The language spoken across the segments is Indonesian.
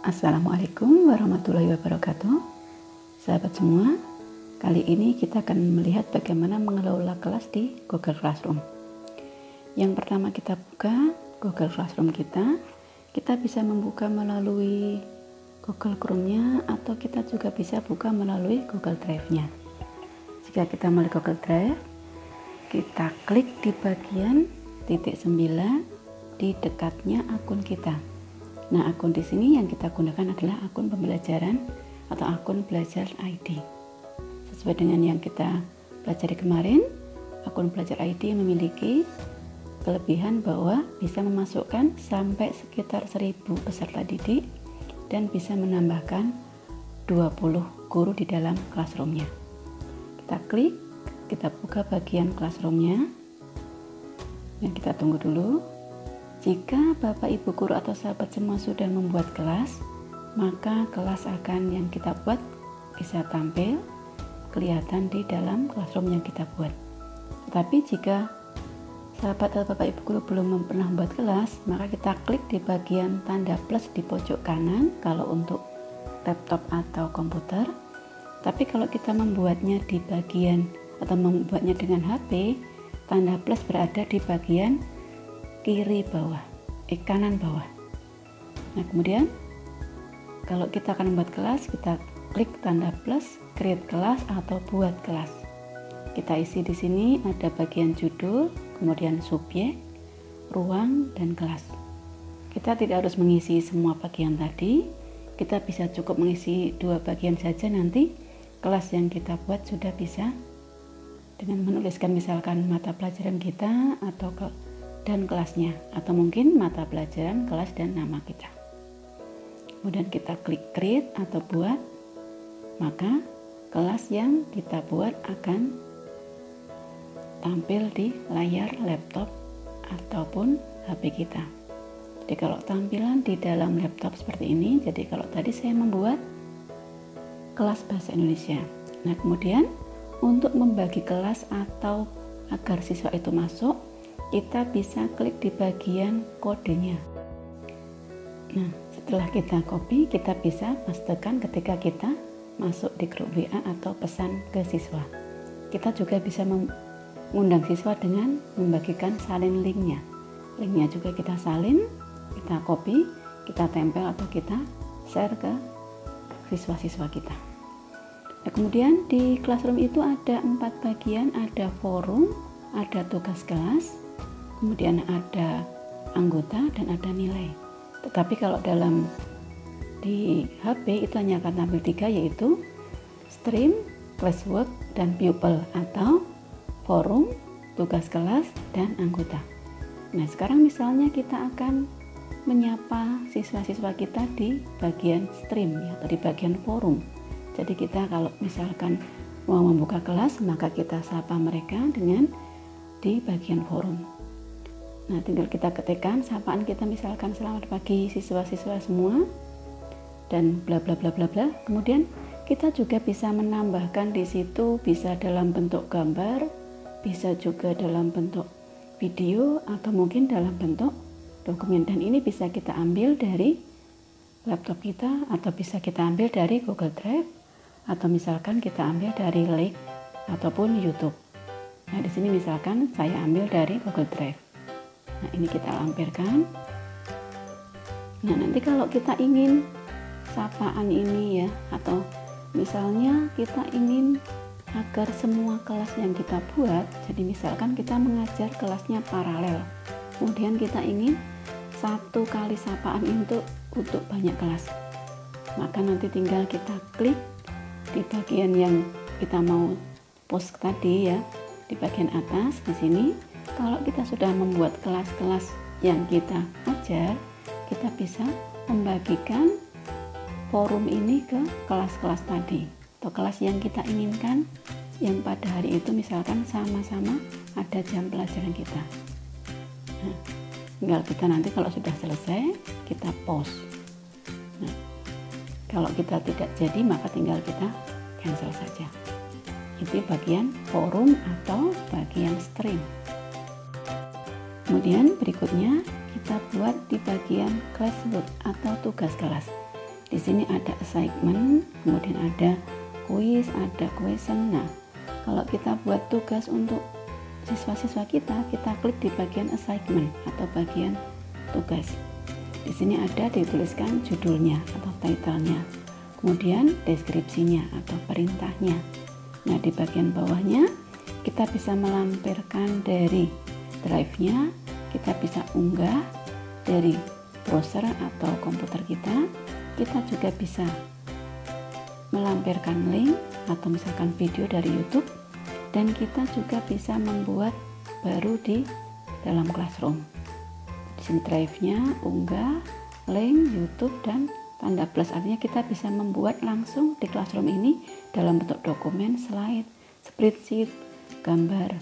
Assalamualaikum warahmatullahi wabarakatuh. Sahabat semua, kali ini kita akan melihat bagaimana mengelola kelas di Google Classroom. Yang pertama kita buka Google Classroom kita bisa membuka melalui Google Chrome-nya atau kita juga bisa buka melalui Google Drive-nya. Jika kita melalui Google Drive, kita klik di bagian titik 9 di dekatnya akun kita. Nah, akun di sini yang kita gunakan adalah akun pembelajaran atau akun belajar ID. Sesuai dengan yang kita pelajari kemarin, akun belajar ID memiliki kelebihan bahwa bisa memasukkan sampai sekitar 1000 peserta didik dan bisa menambahkan 20 guru di dalam classroom-nya. Kita klik, kita buka bagian classroom-nya dan kita tunggu dulu. Jika Bapak Ibu guru atau sahabat semua sudah membuat kelas, maka kelas yang kita buat bisa tampil kelihatan di dalam classroom yang kita buat. Tetapi jika sahabat atau Bapak Ibu guru belum pernah membuat kelas, maka kita klik di bagian tanda plus di pojok kanan kalau untuk laptop atau komputer. Tapi kalau kita membuatnya di bagian atau membuatnya dengan HP, tanda plus berada di bagian kanan bawah. Nah, kemudian kalau kita akan membuat kelas, kita klik tanda plus, create kelas atau buat kelas. Kita isi di sini ada bagian judul, kemudian subjek, ruang, dan kelas. Kita tidak harus mengisi semua bagian tadi, kita bisa cukup mengisi 2 bagian saja, nanti kelas yang kita buat sudah bisa dengan menuliskan misalkan mata pelajaran kita dan kelasnya, atau mungkin mata pelajaran, kelas, dan nama kita. Kemudian kita klik create atau buat, maka kelas yang kita buat akan tampil di layar laptop ataupun HP kita. Jadi kalau tampilan di dalam laptop seperti ini, jadi kalau tadi saya membuat kelas bahasa Indonesia. Nah, kemudian untuk membagi kelas atau agar siswa itu masuk, kita bisa klik di bagian kodenya. Nah, setelah kita copy, kita bisa pastekan ketika kita masuk di grup WA atau pesan ke siswa. Kita juga bisa mengundang siswa dengan membagikan salin linknya. Linknya juga kita salin, kita copy, kita tempel atau kita share ke siswa-siswa kita. Nah, kemudian di Classroom itu ada 4 bagian, ada forum, ada tugas kelas, kemudian ada anggota dan ada nilai. Tetapi kalau di HP itu hanya akan tampil 3, yaitu stream, classwork, dan pupil atau forum, tugas kelas, dan anggota. Nah, sekarang misalnya kita akan menyapa siswa-siswa kita di bagian stream atau di bagian forum. Jadi kita kalau misalkan mau membuka kelas, maka kita sapa mereka dengan di bagian forum. Nah, tinggal kita ketikkan sapaan kita, misalkan selamat pagi siswa-siswa semua dan bla bla bla bla bla. Kemudian kita juga bisa menambahkan di situ, bisa dalam bentuk gambar, bisa juga dalam bentuk video atau mungkin dalam bentuk dokumen, dan ini bisa kita ambil dari laptop kita atau bisa kita ambil dari Google Drive atau misalkan kita ambil dari link ataupun YouTube. Nah, di sini misalkan saya ambil dari Google Drive. Nah, ini kita lampirkan. Nah, nanti kalau kita ingin sapaan ini ya, atau misalnya kita ingin agar semua kelas yang kita buat, jadi misalkan kita mengajar kelasnya paralel, kemudian kita ingin 1 kali sapaan untuk banyak kelas, maka nanti tinggal kita klik di bagian yang kita mau post tadi ya, di bagian atas di sini. Kalau kita sudah membuat kelas-kelas yang kita ajar, kita bisa membagikan forum ini ke kelas-kelas tadi atau kelas yang kita inginkan, yang pada hari itu misalkan sama-sama ada jam pelajaran kita. Nah, tinggal kita nanti kalau sudah selesai kita post. Nah, kalau kita tidak jadi, maka tinggal kita cancel saja. Itu bagian forum atau bagian stream. Kemudian berikutnya kita buat di bagian classwork atau tugas kelas. Di sini ada assignment, kemudian ada quiz, ada question. Nah, kalau kita buat tugas untuk siswa-siswa kita klik di bagian assignment atau bagian tugas. Di sini ada dituliskan judulnya atau title-nya, kemudian deskripsinya atau perintahnya. Nah, di bagian bawahnya kita bisa melampirkan dari drive-nya, kita bisa unggah dari browser atau komputer kita. Kita juga bisa melampirkan link atau misalkan video dari YouTube, dan kita juga bisa membuat baru di dalam Classroom. Di sini drive-nya, unggah, link, YouTube, dan tanda plus, artinya kita bisa membuat langsung di Classroom ini dalam bentuk dokumen, slide, spreadsheet, gambar.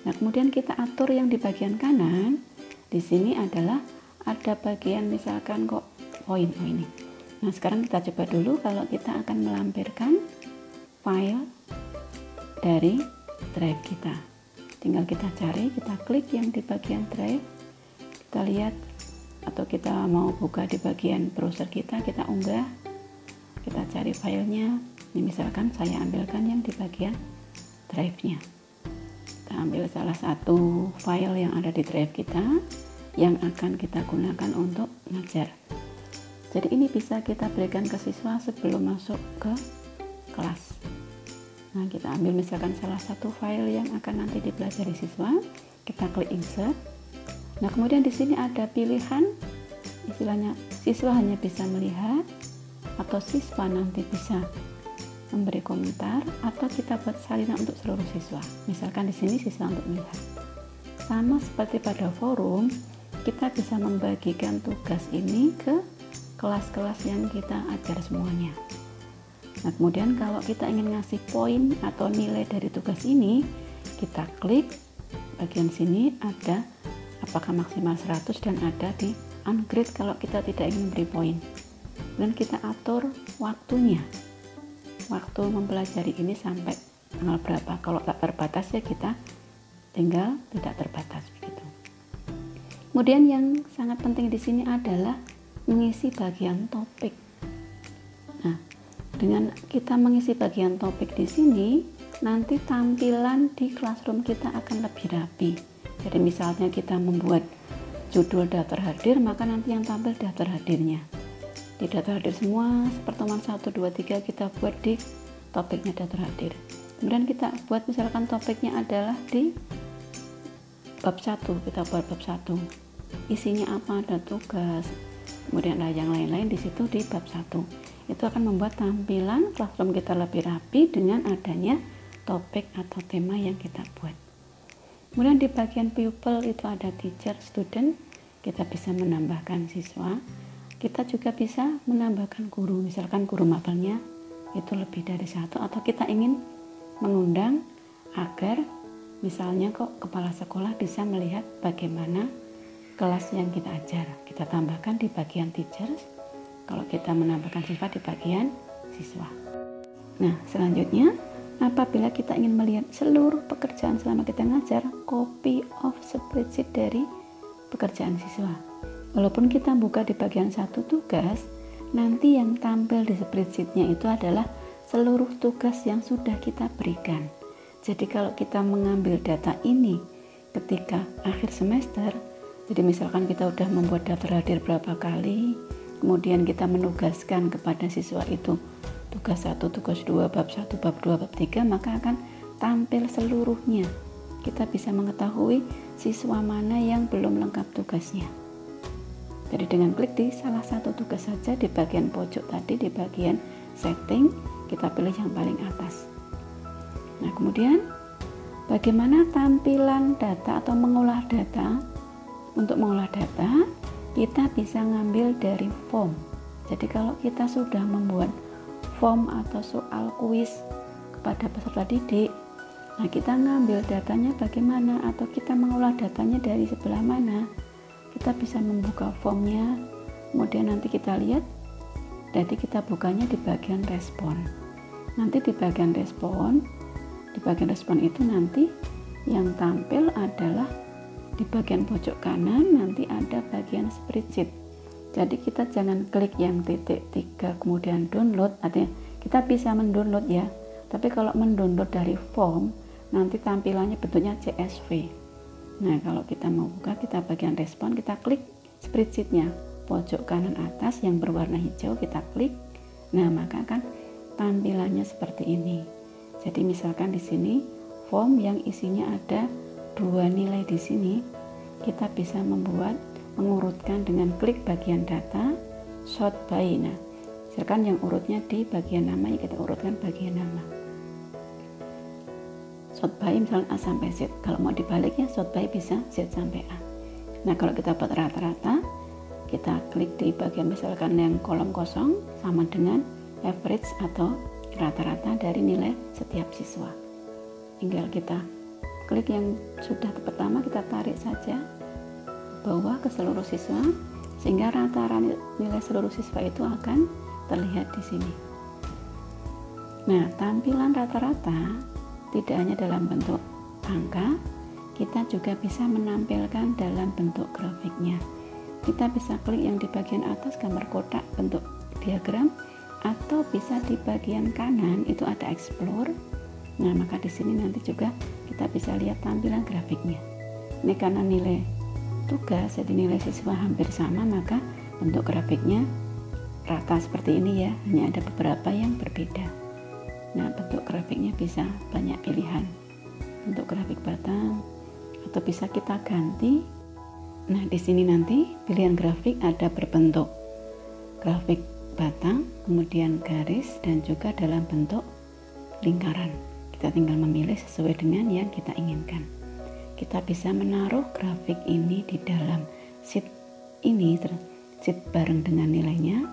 Nah, kemudian kita atur yang di bagian kanan. Di sini adalah ada bagian misalkan kok poin ini. Nah, sekarang kita coba dulu kalau kita akan melampirkan file dari drive kita. Tinggal kita cari, kita klik yang di bagian drive. Kita lihat atau kita mau buka di bagian browser kita unggah. Kita cari filenya. Ini misalkan saya ambilkan yang di bagian drive-nya. Kita ambil salah satu file yang ada di drive kita yang akan kita gunakan untuk mengajar. Jadi ini bisa kita berikan ke siswa sebelum masuk ke kelas. Nah, kita ambil misalkan salah satu file yang akan nanti dipelajari siswa, kita klik insert. Nah, kemudian di sini ada pilihan, istilahnya siswa hanya bisa melihat atau siswa nanti bisa memberi komentar, atau kita buat salinan untuk seluruh siswa. Misalkan di sini siswa untuk melihat. Sama seperti pada forum, kita bisa membagikan tugas ini ke kelas-kelas yang kita ajar semuanya. Nah, kemudian kalau kita ingin ngasih poin atau nilai dari tugas ini, kita klik bagian sini ada apakah maksimal 100 dan ada di ungrade kalau kita tidak ingin beri poin. Dan kita atur waktunya. Waktu mempelajari ini sampai tanggal berapa. Kalau tak terbatas ya kita tinggal tidak terbatas begitu. Kemudian yang sangat penting di sini adalah mengisi bagian topik. Nah, dengan kita mengisi bagian topik di sini, nanti tampilan di Classroom kita akan lebih rapi. Jadi misalnya kita membuat judul daftar hadir, maka nanti yang tampil daftar hadirnya. Di daftar hadir semua, pertemuan 1, 2, 3 kita buat di topiknya daftar hadir. Kemudian kita buat misalkan topiknya adalah di bab 1, kita buat bab 1. Isinya apa, ada tugas, kemudian ada yang lain-lain di situ di bab 1. Itu akan membuat tampilan Classroom kita lebih rapi dengan adanya topik atau tema yang kita buat. Kemudian di bagian pupil itu ada teacher, student, kita bisa menambahkan siswa. Kita juga bisa menambahkan guru, misalkan guru mapelnya itu lebih dari 1, atau kita ingin mengundang agar misalnya kok kepala sekolah bisa melihat bagaimana kelas yang kita ajar. Kita tambahkan di bagian teachers, kalau kita menambahkan siswa di bagian siswa. Nah, selanjutnya apabila kita ingin melihat seluruh pekerjaan selama kita ngajar, copy of spreadsheet dari pekerjaan siswa. Walaupun kita buka di bagian 1 tugas, nanti yang tampil di spreadsheetnya itu adalah seluruh tugas yang sudah kita berikan. Jadi kalau kita mengambil data ini ketika akhir semester, jadi misalkan kita udah membuat daftar hadir berapa kali, kemudian kita menugaskan kepada siswa itu tugas 1, tugas 2, bab 1, bab 2, bab 3, maka akan tampil seluruhnya. Kita bisa mengetahui siswa mana yang belum lengkap tugasnya. Jadi dengan klik di salah satu tugas saja di bagian pojok tadi, di bagian setting, kita pilih yang paling atas. Nah, kemudian bagaimana tampilan data atau mengolah data? Untuk mengolah data, kita bisa ngambil dari form. Jadi kalau kita sudah membuat form atau soal kuis kepada peserta didik, nah kita ngambil datanya bagaimana, atau kita mengolah datanya dari sebelah mana. Kita bisa membuka formnya, kemudian nanti kita lihat, jadi kita bukanya di bagian respon. Nanti di bagian respon itu nanti yang tampil adalah di bagian pojok kanan nanti ada bagian spreadsheet. Jadi kita jangan klik yang titik 3 kemudian download, artinya kita bisa mendownload ya, tapi kalau mendownload dari form nanti tampilannya bentuknya CSV. Nah, kalau kita mau buka, kita bagian respon, kita klik spreadsheetnya pojok kanan atas yang berwarna hijau, kita klik. Nah, maka kan tampilannya seperti ini. Jadi misalkan di sini form yang isinya ada 2 nilai di sini, kita bisa mengurutkan dengan klik bagian data, sort by. Nah, misalkan yang urutnya di bagian nama, ya kita urutkan bagian nama. Sort by misalnya A sampai Z. Kalau mau dibaliknya sort by bisa Z sampai A. Nah, kalau kita buat rata-rata, kita klik di bagian misalkan yang kolom kosong sama dengan average atau rata-rata dari nilai setiap siswa. Tinggal kita klik yang sudah pertama, kita tarik saja bawah ke seluruh siswa sehingga rata-rata nilai seluruh siswa itu akan terlihat di sini. Nah, tampilan rata-rata tidak hanya dalam bentuk angka, kita juga bisa menampilkan dalam bentuk grafiknya. Kita bisa klik yang di bagian atas gambar kotak bentuk diagram, atau bisa di bagian kanan itu ada explore. Nah, maka di sini nanti juga kita bisa lihat tampilan grafiknya. Ini karena nilai tugas, jadi nilai siswa hampir sama, maka bentuk grafiknya rata seperti ini ya, hanya ada beberapa yang berbeda. Nah, bentuk grafiknya bisa banyak pilihan, bentuk grafik batang, atau bisa kita ganti. Nah, di sini nanti pilihan grafik ada berbentuk grafik batang, kemudian garis, dan juga dalam bentuk lingkaran. Kita tinggal memilih sesuai dengan yang kita inginkan. Kita bisa menaruh grafik ini di dalam sheet ini, sheet bareng dengan nilainya,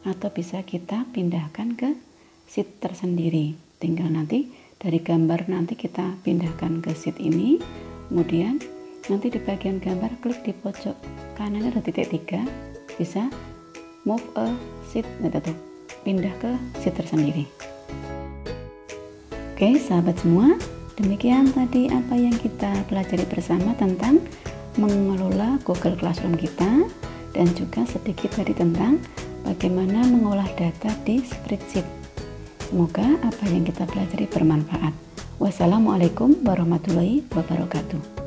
atau bisa kita pindahkan ke sheet tersendiri. Tinggal nanti dari gambar nanti kita pindahkan ke sheet ini, kemudian nanti di bagian gambar klik di pojok kanan ada titik 3, bisa move a sheet, gitu, pindah ke sheet tersendiri. Oke sahabat semua, demikian tadi apa yang kita pelajari bersama tentang mengelola Google Classroom kita, dan juga sedikit tadi tentang bagaimana mengolah data di spreadsheet. Semoga apa yang kita pelajari bermanfaat. Wassalamualaikum warahmatullahi wabarakatuh.